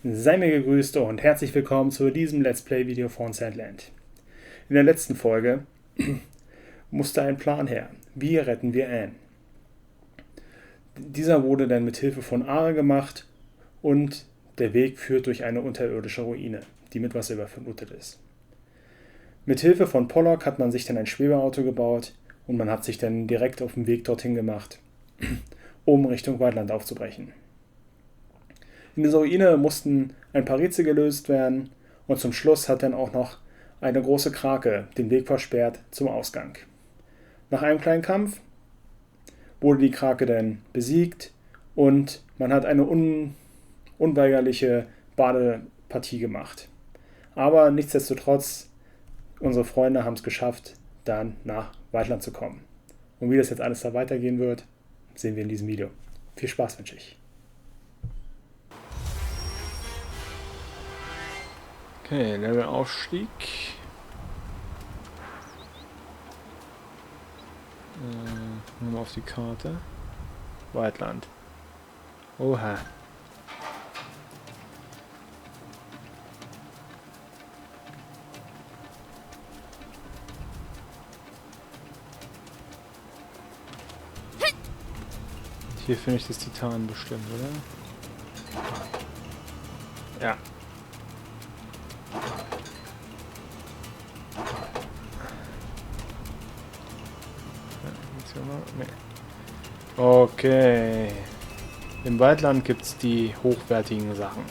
Sei mir gegrüßt und herzlich willkommen zu diesem Let's Play Video von Waldland. In der letzten Folge musste ein Plan her. Wie retten wir Anne? Dieser wurde dann mit Hilfe von Ara gemacht und der Weg führt durch eine unterirdische Ruine, die mit Wasser überflutet ist. Mit Hilfe von Pollock hat man sich dann ein Schwebeauto gebaut und man hat sich dann direkt auf den Weg dorthin gemacht, um Richtung Waldland aufzubrechen. In dieser Ruine mussten ein paar Rätsel gelöst werden und zum Schluss hat dann auch noch eine große Krake den Weg versperrt zum Ausgang. Nach einem kleinen Kampf wurde die Krake dann besiegt und man hat eine unweigerliche Badepartie gemacht. Aber nichtsdestotrotz, unsere Freunde haben es geschafft, dann nach Waldland zu kommen. Und wie das jetzt alles da weitergehen wird, sehen wir in diesem Video. Viel Spaß wünsche ich. Okay, Levelaufstieg. Nochmal auf die Karte. Waldland. Oha. Hier finde ich das Titan bestimmt, oder? Ja. Okay. Im Waldland gibt es die hochwertigen Sachen.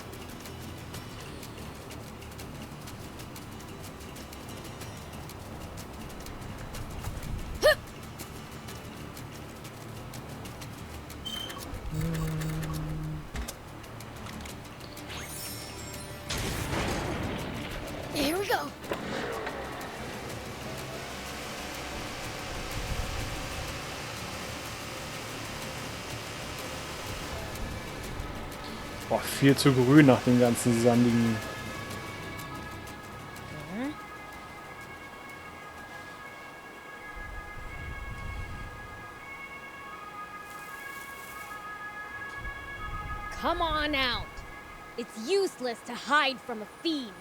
Here we go. Boah, viel zu grün nach den ganzen sandigen. Come on out. It's useless to hide from a fiend.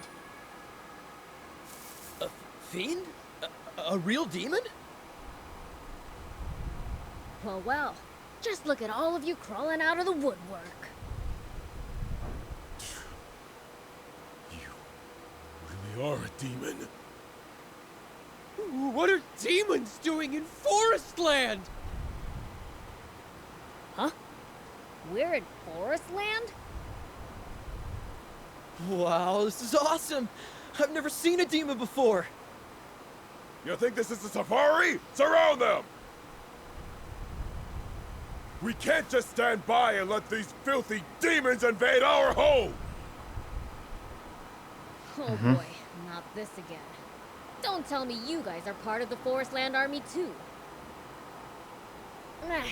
A fiend? A real demon? Well, just look at all of you crawling out of the woodwork. You are a demon. What are demons doing in Forest Land? Huh? We're in Forest Land? Wow, this is awesome! I've never seen a demon before! You think this is a safari? Surround them! We can't just stand by and let these filthy demons invade our home! Oh boy, not this again. Don't tell me you guys are part of the Forest Land Army too.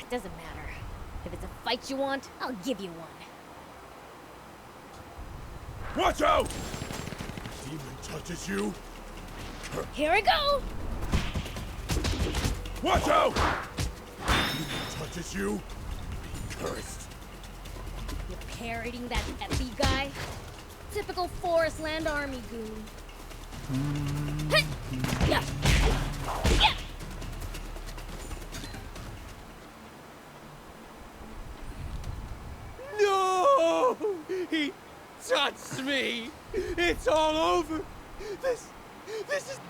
Doesn't matter. If it's a fight you want, I'll give you one. Watch out! Demon touches you. Here I go! Watch out! Demon touches you. Cursed. You're parroting that Epi guy? Typical Forest Land Army goon. Hey! Yeah! Yeah! No! He touched me! It's all over! This is...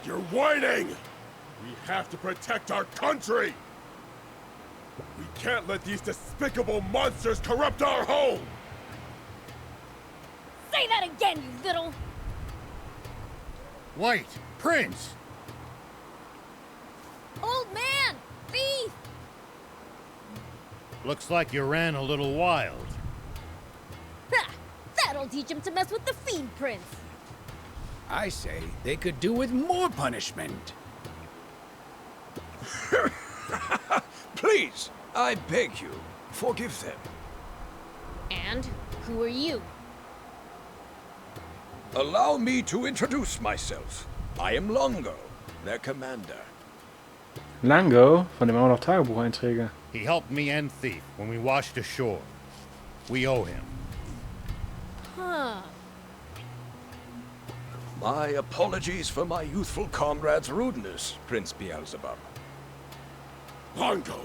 You're whining! We have to protect our country! We can't let these despicable monsters corrupt our home! Say that again, you little... Wait, Prince! Old man! Thief! Looks like you ran a little wild. Ha! That'll teach him to mess with the Fiend Prince. I say they could do with more punishment. Please, I beg you, forgive them. And who are you? Allow me to introduce myself. I am Longo, their commander. Lango, von dem auch noch Tagebucheinträge. He helped me and Thief when we washed ashore. We owe him. Huh. My apologies for my youthful comrade's rudeness, Prince Beelzebub. Pongo,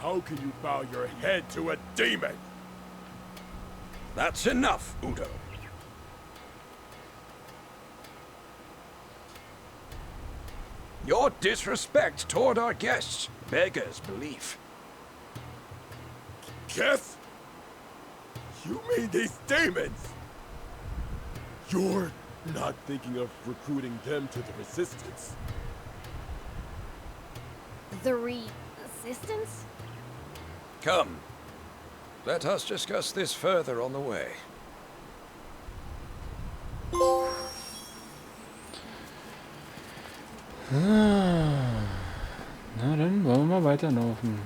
how can you bow your head to a demon? That's enough, Udo. Your disrespect toward our guests beggars belief. Guess? You mean these demons? You're not thinking of recruiting them to the resistance. The resistance? Come, let us discuss this further on the way. Na, dann wollen wir mal weiterlaufen.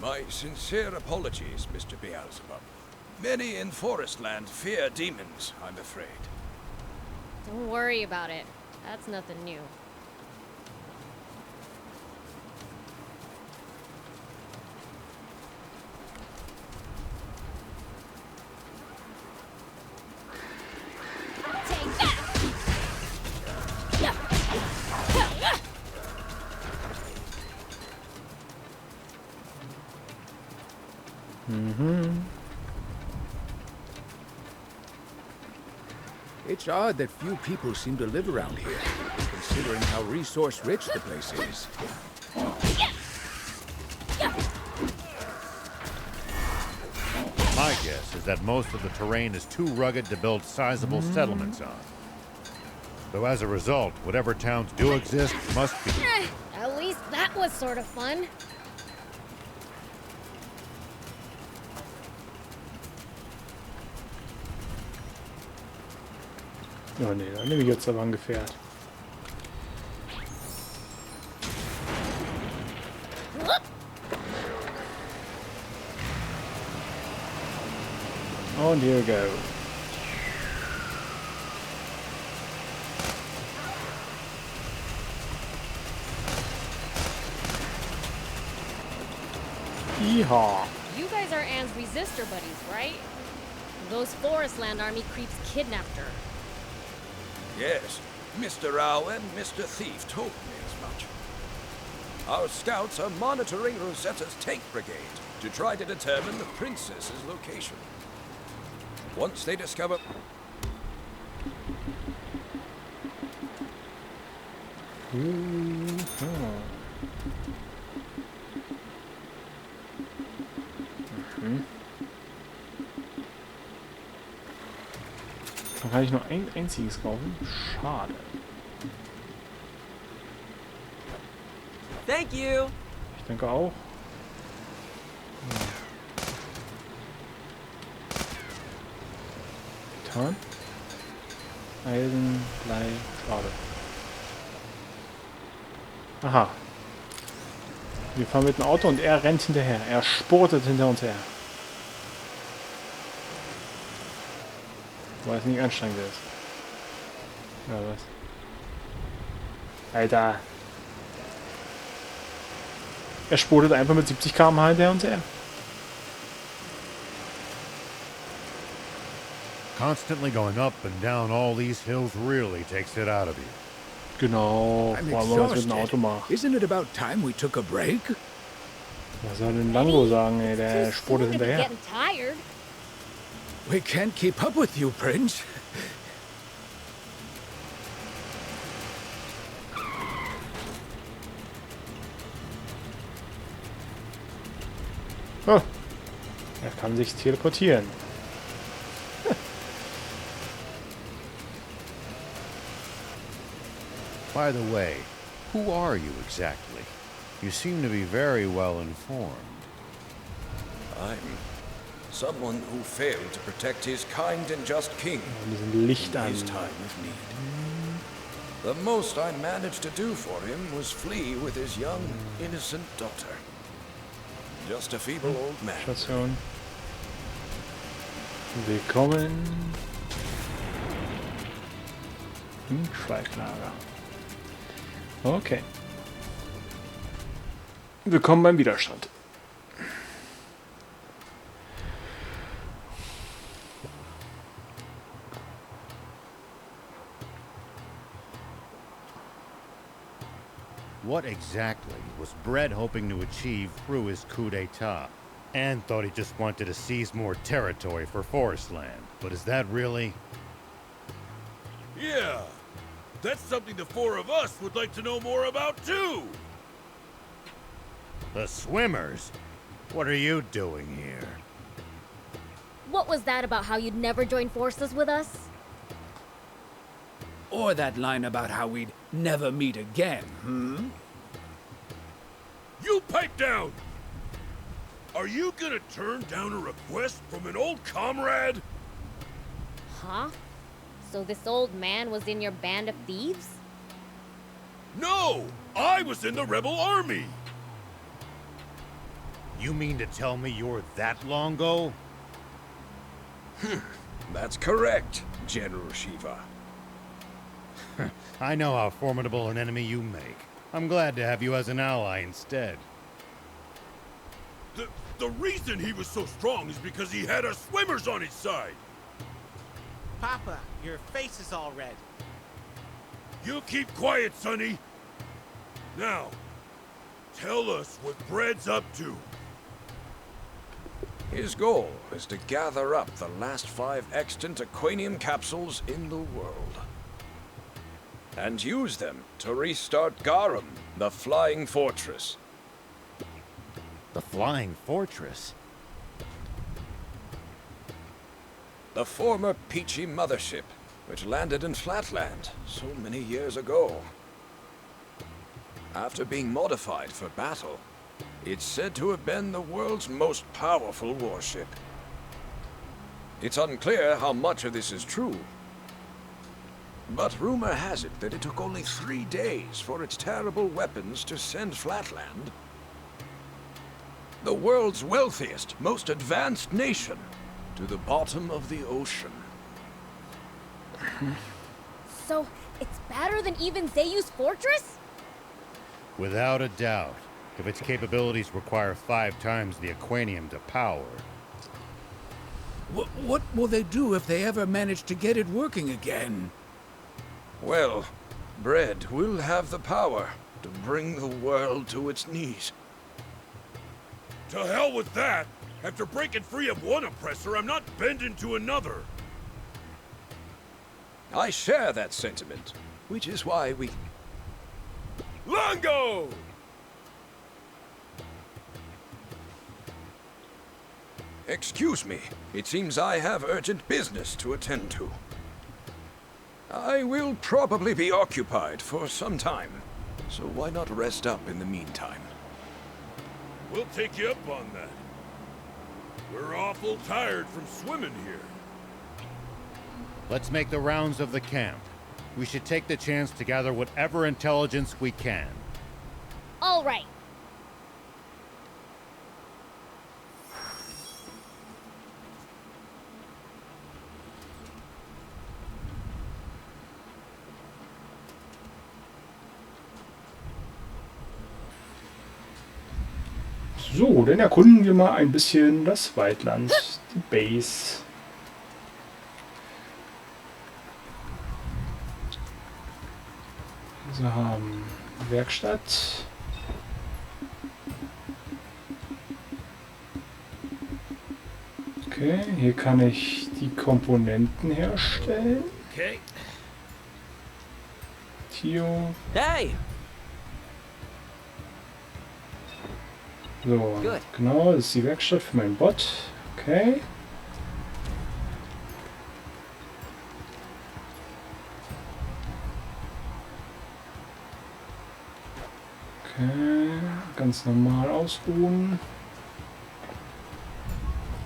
My sincere apologies, Mr. Beelzebub. Many in Forestland fear demons, I'm afraid. Don't worry about it. That's nothing new. Take that! It's odd that few people seem to live around here, considering how resource-rich the place is. My guess is that most of the terrain is too rugged to build sizable settlements on. So as a result, whatever towns do exist must be... At least that was sort of fun. Oh ne, dann nehme ich jetzt aber ein Gefährt. Und here we go. Yeehaw. You guys are Anne's resistor buddies, right? Those Forestland army creeps kidnapped her. Yes, Mr. Owl and Mr. Thief told me as much. Our scouts are monitoring Rosetta's tank brigade to try to determine the princess's location. Once they discover... Dann kann ich nur ein einziges kaufen. Schade. Thank you. Ich denke auch. Titan. Eisen, Blei, Schade. Aha. Wir fahren mit dem Auto und er rennt hinterher. Er spurtet hinter uns her. Weil es nicht anstrengend ist. Ja, was? Alter. Er spurtet einfach mit 70 km/h hinter uns her. Constantly going up and down all these hills really takes it out of you. Genau. I'm Wollen wir was mit dem Auto exhausted. machen? Isn't it about time we took a break? Was soll denn Lango sagen, ey? Der Too spurtet soon to be hinterher. getting tired. We can't keep up with you, Prince. Oh. Er kann sich teleportieren. By the way, who are you exactly? You seem to be very well informed. I'm someone who failed to protect his kind and just king Mit diesem Licht in an. his time of need. The most I managed to do for him was flee with his young, innocent daughter. Just a feeble old man. Station. Willkommen im Schweiglager. Okay. Willkommen beim Widerstand. What exactly was Brett hoping to achieve through his coup d'etat? Anne thought he just wanted to seize more territory for forest land, but is that really? Yeah, that's something the four of us would like to know more about too. The swimmers? What are you doing here? What was that about how you'd never join forces with us? Or that line about how we'd never meet again, hmm? You pipe down! Are you gonna turn down a request from an old comrade? Huh? So this old man was in your band of thieves? No! I was in the rebel army! You mean to tell me you're that Longo? That's correct, General Shiva. I know how formidable an enemy you make. I'm glad to have you as an ally instead. The reason he was so strong is because he had us swimmers on his side. Papa, your face is all red. You keep quiet, Sonny. Now, tell us what Brad's up to. His goal is to gather up the last 5 extant aquanium capsules in the world. And use them to restart Garum, the flying fortress. The Flying Fortress? The former Peachy mothership, which landed in Flatland so many years ago. After being modified for battle, it's said to have been the world's most powerful warship. It's unclear how much of this is true, but rumor has it that it took only 3 days for its terrible weapons to send Flatland, the world's wealthiest, most advanced nation, to the bottom of the ocean. So, it's better than even Zeyu's fortress? Without a doubt. If its capabilities require 5 times the aquanium to power. What will they do if they ever manage to get it working again? Well, Bread will have the power to bring the world to its knees. To hell with that! After breaking free of one oppressor, I'm not bending to another. I share that sentiment, which is why we... Longo! Excuse me. It seems I have urgent business to attend to. I will probably be occupied for some time, so why not rest up in the meantime? We'll take you up on that. We're awful tired from swimming here. Let's make the rounds of the camp. We should take the chance to gather whatever intelligence we can. All right. So, dann erkunden wir mal ein bisschen das Waldland, die Base. Wir haben Werkstatt. Okay, hier kann ich die Komponenten herstellen. Okay. Tio. Hey! So, Good. genau, das ist die Werkstatt für meinen Bot. Okay. Okay, ganz normal ausruhen.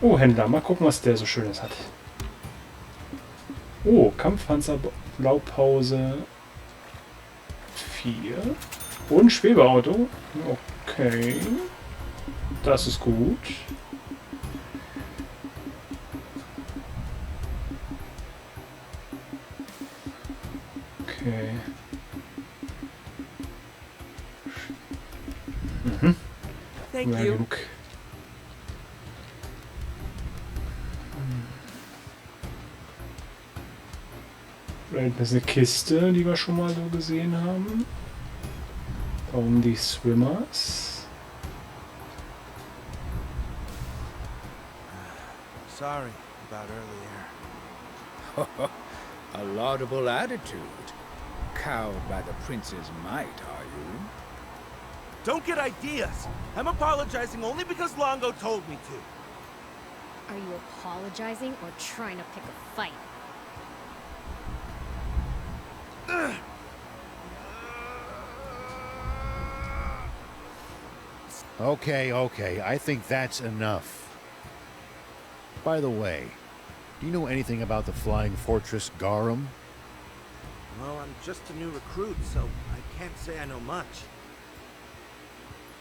Oh, Händler, mal gucken, was der so Schönes hat. Oh, Kampfpanzer, Blaupause 4. Und Schwebeauto. Okay. Das ist gut. Okay. Thank Ja, you. genug. Vielleicht ist eine Kiste, die wir schon mal so gesehen haben. Warum die Swimmers? Sorry about earlier. A laudable attitude. Cowed by the prince's might, are you? Don't get ideas. I'm apologizing only because Longo told me to. Are you apologizing or trying to pick a fight? Okay, I think that's enough. By the way, do you know anything about the flying fortress Garum? Well, I'm just a new recruit, so I can't say I know much.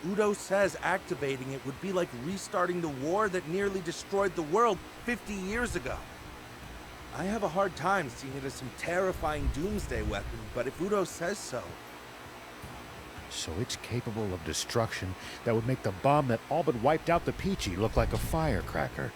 Udo says activating it would be like restarting the war that nearly destroyed the world 50 years ago. I have a hard time seeing it as some terrifying doomsday weapon, but if Udo says so... So it's capable of destruction that would make the bomb that all but wiped out the Peachy look like a firecracker.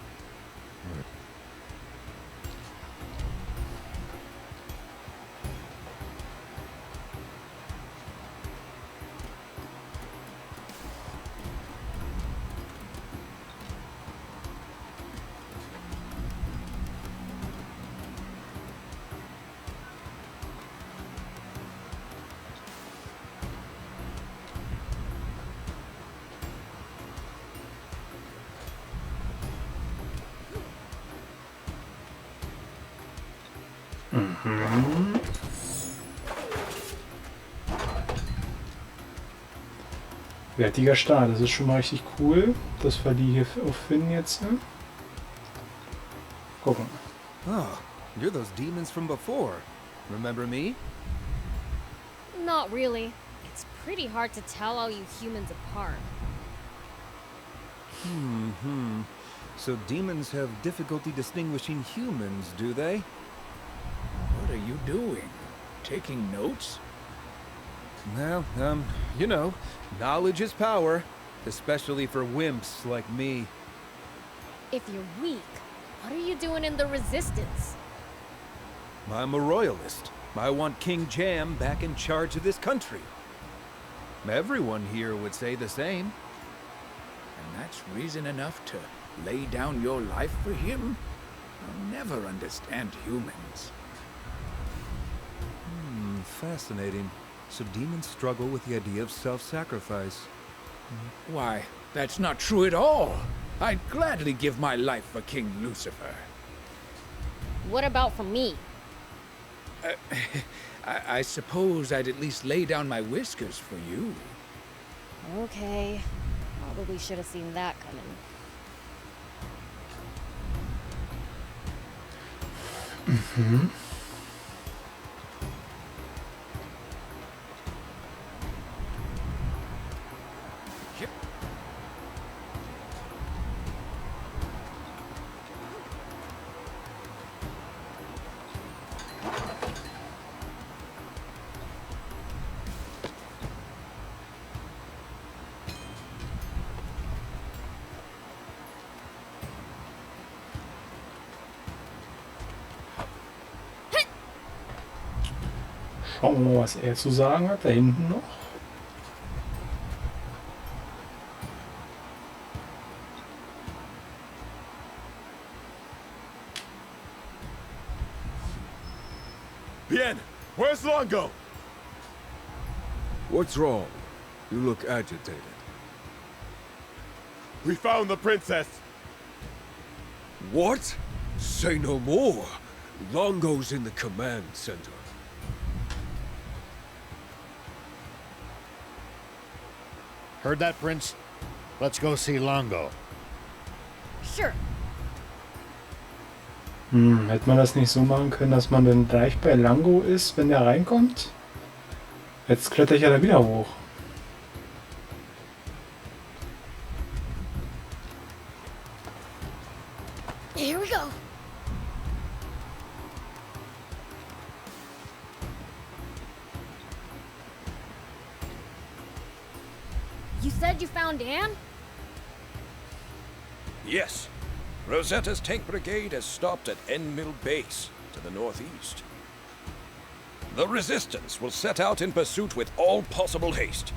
Wertiger Start, das ist schon mal richtig cool, dass wir die hier auffinden jetzt. Gucken. Oh, you're those demons from before. Remember me? Not really. It's pretty hard to tell all you humans apart. So demons have difficulty distinguishing humans, do they? What are you doing? Taking notes? Well, you know, knowledge is power, especially for wimps like me. If you're weak, what are you doing in the Resistance? I'm a royalist. I want King Jam back in charge of this country. Everyone here would say the same. And that's reason enough to lay down your life for him? I'll never understand humans. Fascinating. So demons struggle with the idea of self-sacrifice. Why, that's not true at all. I'd gladly give my life for King Lucifer. What about for me? I suppose I'd at least lay down my whiskers for you. Okay. Probably should have seen that coming. Schauen wir mal, was er zu sagen hat. Da hinten noch. Bien, where's Longo? What's wrong? You look agitated. We found the princess. What? Say no more. Longo's in the command center. Heard that, Prince? Let's go see Longo. Sure. Hätte man das nicht so machen können, dass man dann gleich bei Longo ist, wenn der reinkommt? Jetzt kletter ich ja da wieder hoch. Here we go. You said you found Anne? Yes. Rosetta's tank brigade has stopped at End Mill Base, to the northeast. The resistance will set out in pursuit with all possible haste.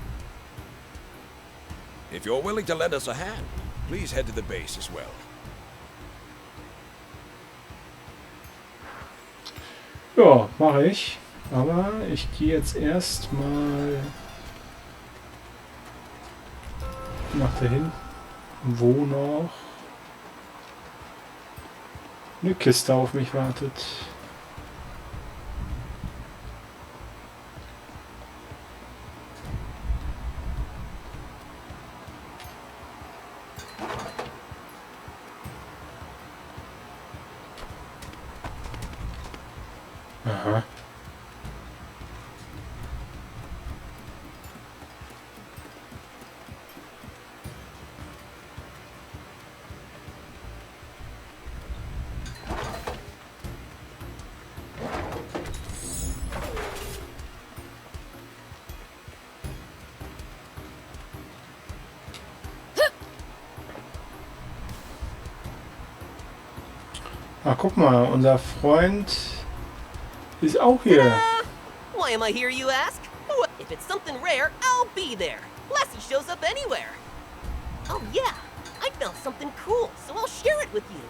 If you're willing to lend us a hand, please head to the base as well. Ja, mache ich. Aber ich gehe jetzt erstmal nach da hinten, wo noch eine Kiste auf mich wartet. Aha. Ah, guck mal, unser Freund ist auch hier. Why am I here, you ask? If it's something rare, I'll be there. Lassie shows up anywhere. Oh yeah, I found something cool, so I'll share it with you.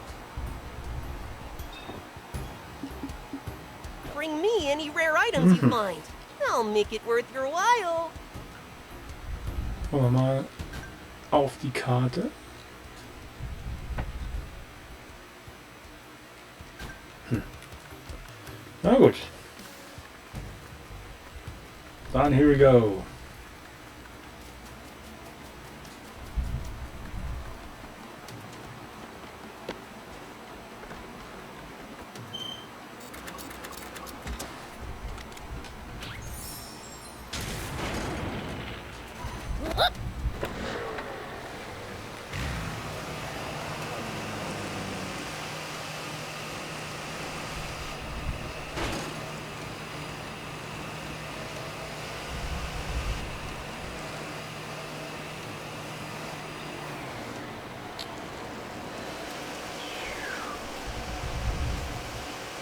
Bring me any rare items you find. I'll make it worth your while. Schauen wir mal auf die Karte. Na gut. Dann here we go.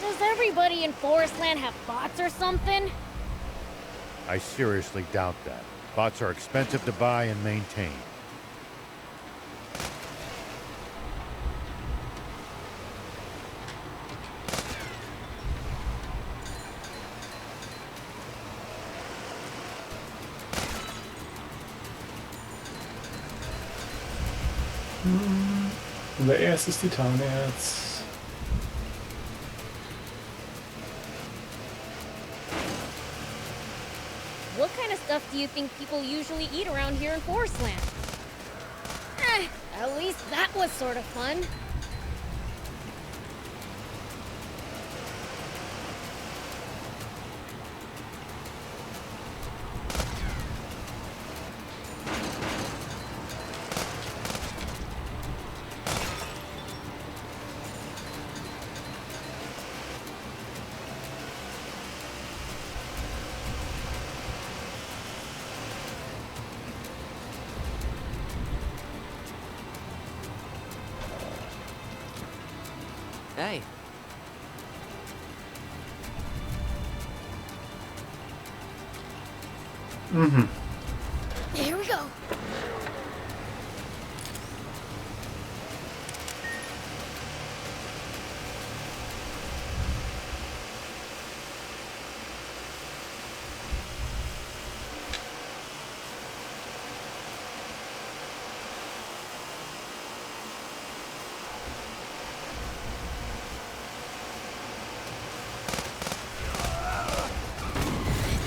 Does everybody in Forestland have bots or something? I seriously doubt that. Bots are expensive to buy and maintain. Unser erstes Titanerz. What kind of stuff do you think people usually eat around here in Forestland? At least that was sort of fun. Hey. Here we go.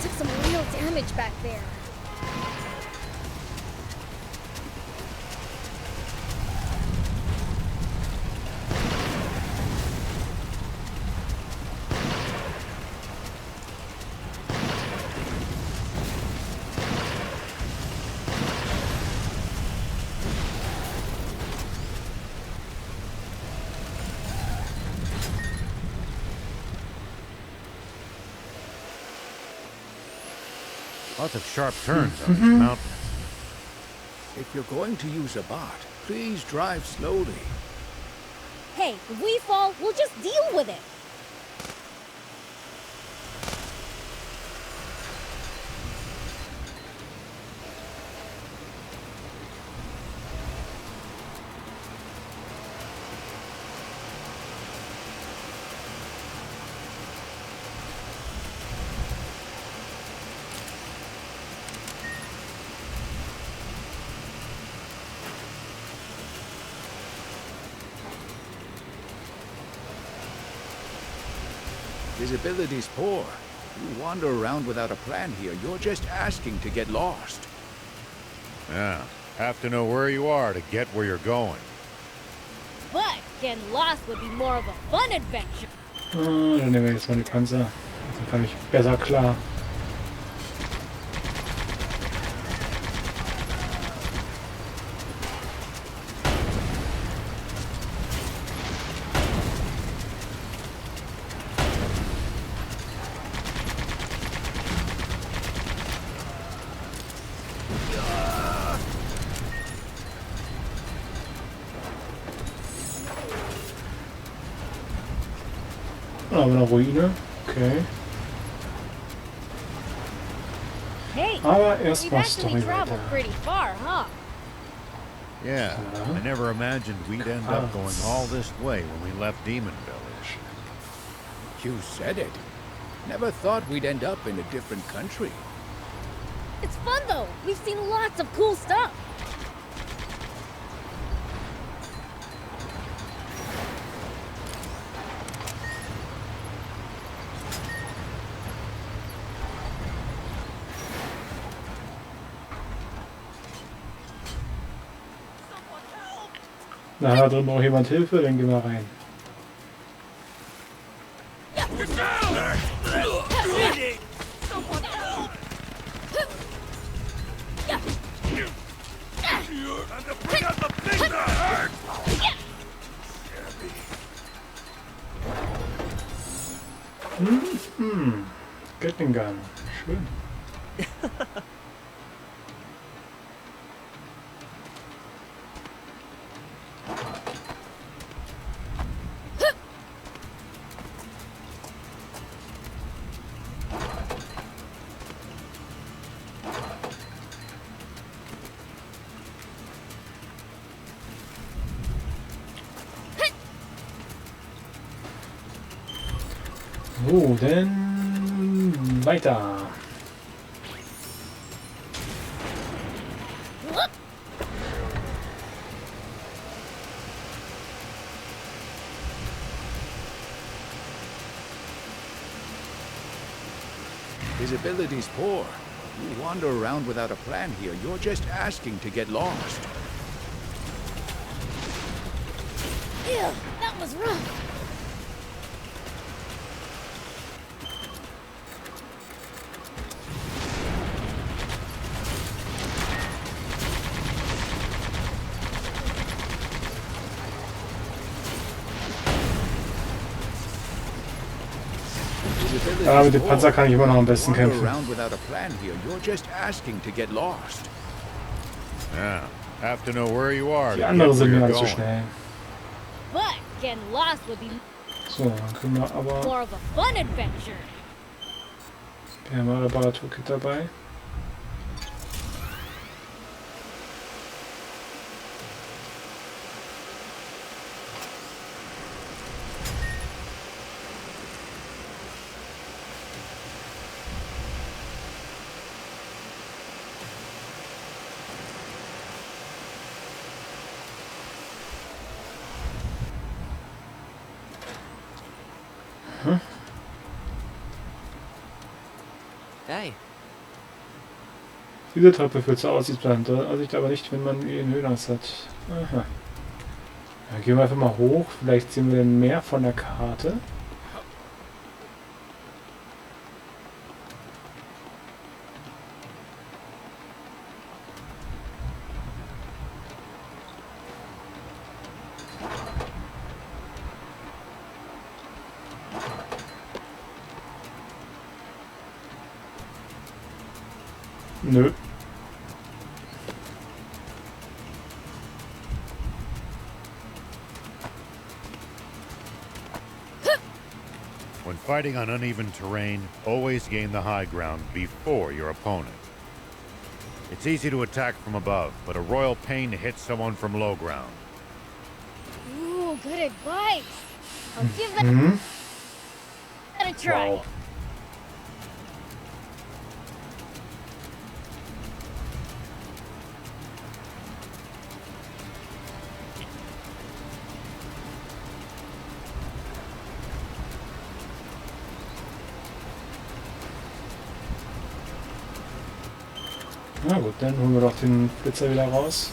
Took some real damage back there. Lots of sharp turns on these mountains. If you're going to use a bot, please drive slowly. Hey, if we fall, we'll just deal with it. Visibility's poor. You wander around without a plan here. You're just asking to get lost. Yeah, have to know where you are to get where you're going. But getting lost would be more of a fun adventure. Dann nehmen wir jetzt mal die Panzer. Dann kann ich besser klar. Aber eine Ruine, okay. Hey, Aber we've erstmal actually Story traveled weiter. pretty far, huh? Yeah, I never imagined we'd end up going all this way when we left Demon Village. You said it. Never thought we'd end up in a different country. It's fun though. We've seen lots of cool stuff. Na, da drin braucht jemand Hilfe, dann gehen wir rein. Gatling Gun. Schön. So, dann weiter. Visibility's poor. You wander around without a plan here. You're just asking to get lost. Ew, that was rough. Ja, mit dem Panzer kann ich immer noch am besten kämpfen. Yeah, have to know where you are. Die anderen sind mir zu schnell. But getting lost would be So, dann können wir aber... more of a fun adventure. Wir haben ein Reparaturkit dabei. Hey. Diese Treppe führt zur Aussichtsplan, Aussicht aber nicht, wenn man in Höhenangst hat. Aha. Dann gehen wir einfach mal hoch, vielleicht sehen wir dann mehr von der Karte. Nö. When fighting on uneven terrain, always gain the high ground before your opponent. It's easy to attack from above, but a royal pain to hit someone from low ground. Ooh, good advice. I'll give that a try. Wow. Na gut, dann holen wir doch den Blitzer wieder raus.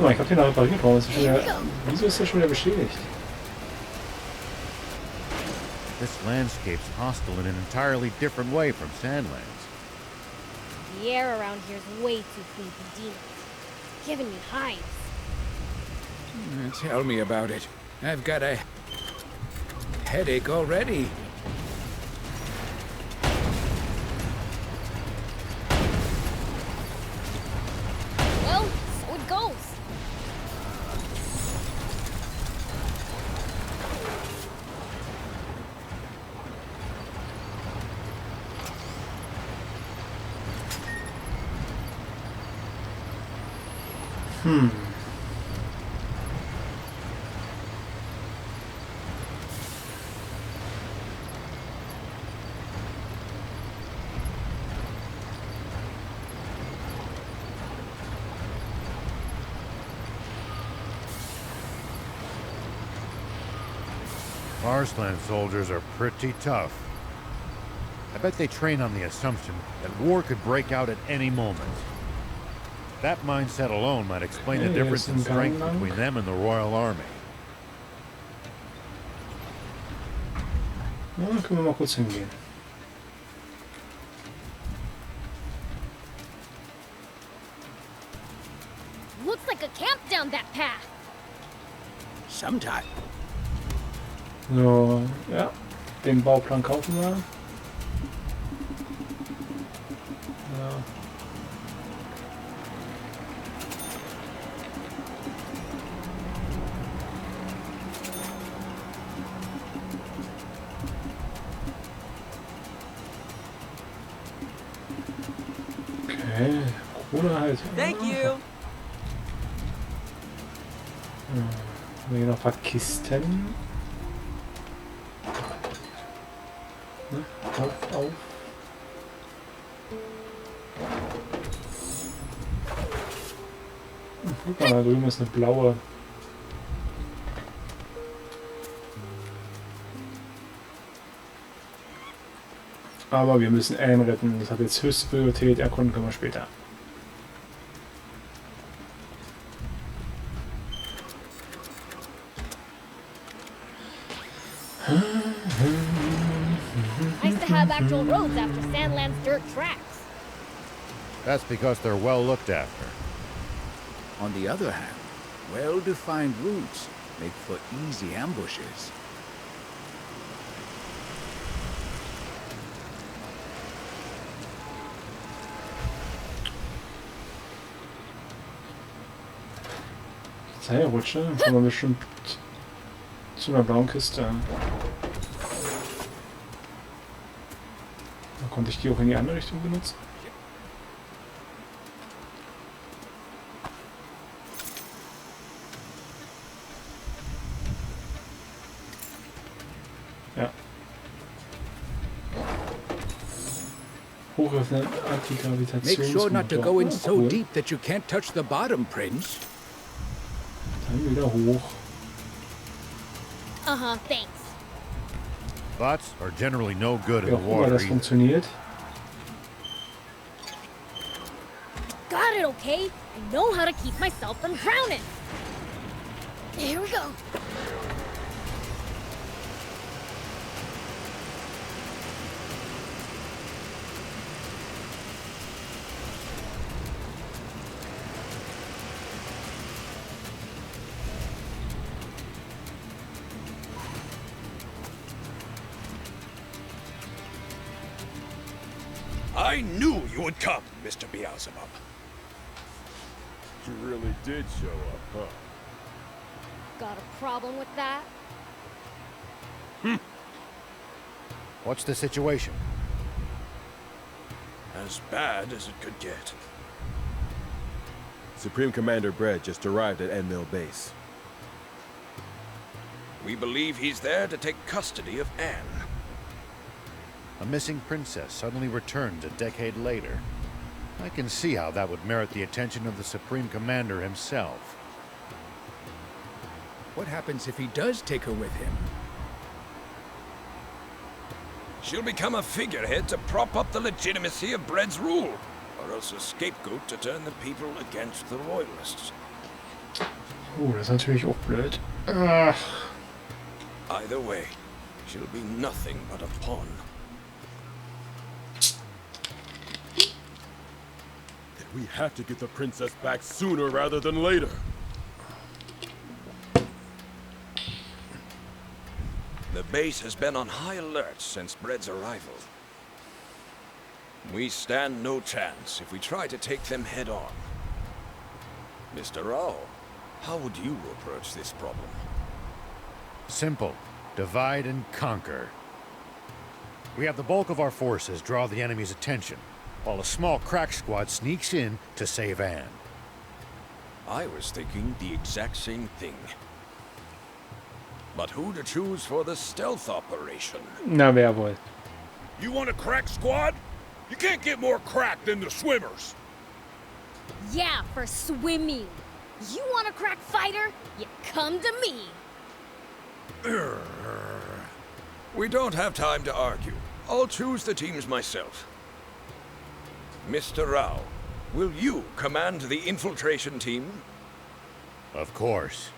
Oh, ich habe den noch repariert. Warum ist der schon wieder, wieso ist der schon wieder beschädigt? This landscape's hostile in an entirely different way from Sandlands. The air around here is way too clean for demons. It's giving me hives. Tell me about it. I've got a headache already. Well, so it goes. Marsland soldiers are pretty tough. I bet they train on the assumption that war could break out at any moment. That mindset alone might explain the difference in strength between them and the Royal Army. Ja, dann können wir mal kurz hingehen. Looks like a camp down that path. Sometime. So, ja, den Bauplan kaufen wir. Ja. Okay, Krone halt. Thank you. Hier noch ein paar Kisten. Auf. Guck mal, da drüben ist eine blaue. Aber wir müssen Anne retten. Das hat jetzt höchste Priorität. Erkunden können wir später. Nice to have actual roads after Sandland's dirt tracks. That's because they're well looked after. On the other hand, well-defined routes make for easy ambushes. Seilrutsche, dann kommen wir bestimmt zu einer blauen Kiste. Da konnte ich die auch in die andere Richtung benutzen. Ja. Hochöffnen, Antigravitation. Make sure not to go in so deep that you can't touch the bottom, Prince. Dann wieder hoch. Thanks. Bots are generally no good in Ja, the guck mal, water das either. funktioniert. Got it, okay? I know how to keep myself from drowning. Here we go. I knew you would come, Mr. Beelzebub. You really did show up, huh? Got a problem with that? What's the situation? As bad as it could get. Supreme Commander Brett just arrived at Enmill Base. We believe he's there to take custody of Anne. A missing princess suddenly returns a decade later. I can see how that would merit the attention of the Supreme Commander himself. What happens if he does take her with him? She'll become a figurehead to prop up the legitimacy of Brett's rule, or else a scapegoat to turn the people against the Royalists. Das ist natürlich auch blöd. Ach. Either way, she'll be nothing but a pawn. We have to get the princess back sooner rather than later. The base has been on high alert since Brett's arrival. We stand no chance if we try to take them head on. Mr. Rao, how would you approach this problem? Simple. Divide and conquer. We have the bulk of our forces draw the enemy's attention, while a small crack squad sneaks in to save Anne. I was thinking the exact same thing. But who to choose for the stealth operation? Na, wer wohl? You want a crack squad? You can't get more crack than the swimmers. Yeah, for swimming. You want a crack fighter? You come to me. We don't have time to argue. I'll choose the teams myself. Mr. Rao, will you command the infiltration team? Of course.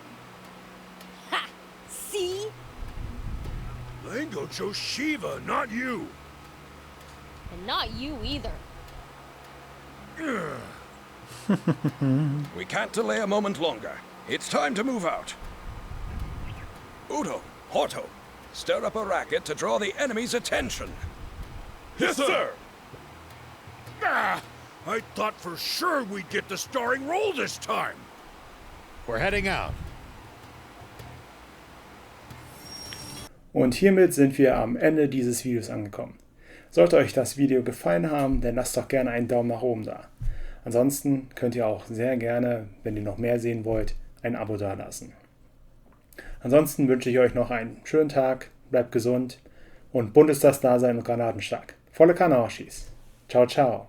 Ha! See? Lango chose Shiva, not you. And not you either. We can't delay a moment longer. It's time to move out. Udo, Horto, stir up a racket to draw the enemy's attention. Yes, sir! Ah, I thought for sure we'd get the starring role this time. We're heading out. Und hiermit sind wir am Ende dieses Videos angekommen. Sollte euch das Video gefallen haben, dann lasst doch gerne einen Daumen nach oben da. Ansonsten könnt ihr auch sehr gerne, wenn ihr noch mehr sehen wollt, ein Abo dalassen. Ansonsten wünsche ich euch noch einen schönen Tag, bleibt gesund und bunt ist das Dasein und granatenstark. Volle Kanne, Oschis. Ciao, ciao.